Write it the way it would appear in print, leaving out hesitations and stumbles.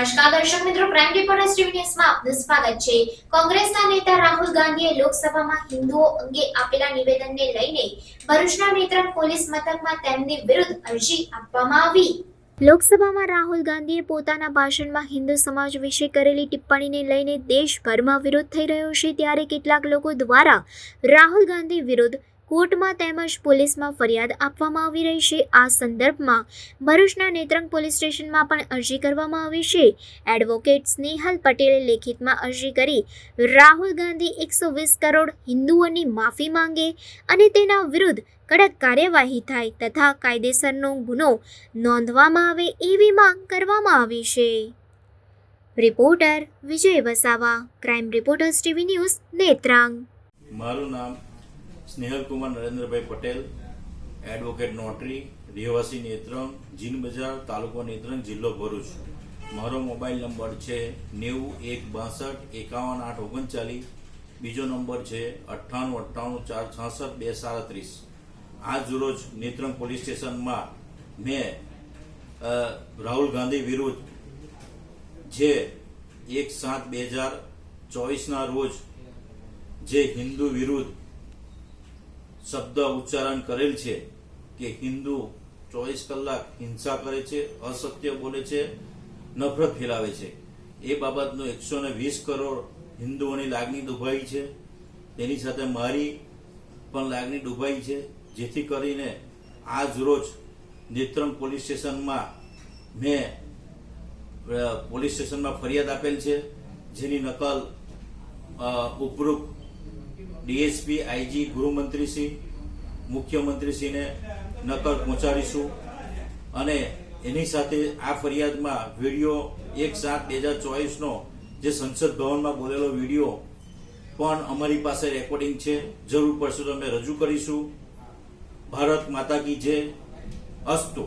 નમસ્કાર દર્શક મિત્રો, ક્રાઇમ રિપોર્ટર્સ ટીવી ન્યૂઝમાં આપનું સ્વાગત છે। કોંગ્રેસના નેતા રાહુલ ગાંધીએ લોકસભામાં હિન્દુઓ અંગે આપેલા નિવેદનને લઈને ભરૂચના નેત્રંગ પોલીસ મથકમાં તેમની વિરુદ્ધ અરજી આપવામાં આવી। લોકસભામાં રાહુલ ગાંધીએ પોતાના ભાષણમાં હિન્દુ સમાજ વિશે કરેલી ટિપ્પણીને લઈને દેશભરમાં વિરોધ થઈ રહ્યો છે, ત્યારે કેટલાક લોકો દ્વારા રાહુલ ગાંધી વિરુદ્ધ કોર્ટમાં તેમજ પોલીસમાં ફરિયાદ આપવામાં આવી રહી છે। આ સંદર્ભમાં ભરૂચના નેત્રંગ પોલીસ સ્ટેશનમાં પણ અરજી કરવામાં આવી છે। એડવોકેટ સ્નેહલ પટેલે લેખિતમાં અરજી કરી રાહુલ ગાંધી 120 કરોડ હિન્દુઓની માફી માંગે અને તેના વિરુદ્ધ કડક કાર્યવાહી થાય તથા કાયદેસરનો ગુનો નોંધવામાં આવે એવી માંગ કરવામાં આવી છે। Reporter Vijay Vasava, crime reporters TV news, Netrang. મારું નામ સ્નેહલ કુમાર નરેન્દ્રભાઈ પટેલ, એડવોકેટ નોટરી, રહેવાસી નેત્રંગ, જીન બજાર, તાલુકો નેત્રંગ, જિલ્લો ભરૂચ। મારો મોબાઈલ નંબર છે 90 162 51 8 39। બીજો નંબર છે 98 98 466 237। આજ રોજ નેત્રંગ પોલીસ સ્ટેશનમાં મેં રાહુલ ગાંધી વિરુદ્ધ જે 1/7/2024 રોજ જે હિન્દુ વિરુદ્ધ શબ્દ ઉચ્ચારણ કરેલ છે કે હિન્દુ 24 કલાક હિંસા કરે છે, અસત્ય બોલે છે, નફરત ફેલાવે છે, એ બાબતનો 120 કરોડ હિન્દુઓની લાગણી દુભાઈ છે। તેની સાથે મારી પણ લાગણી દુભાઈ છે, જેથી કરીને આજ રોજ નેત્રંગ પોલીસ સ્ટેશનમાં મેં પોલીસ સ્ટેશનમાં ફરિયાદ આપેલ છે, જેની નકલ ઉપરોક્ત ડીએસપી, આઈજી, ગૃહમંત્રીશ્રી, મુખ્યમંત્રીશ્રીને નકલ પહોંચાડીશું અને એની સાથે આ ફરિયાદમાં વિડીયો 1/7/2024 જે સંસદ ભવનમાં બોલેલો વિડીયો પણ અમારી પાસે રેકોર્ડિંગ છે, જરૂર પડશે તો અમે રજૂ કરીશું। ભારત માતા કી જય, અસ્તુ।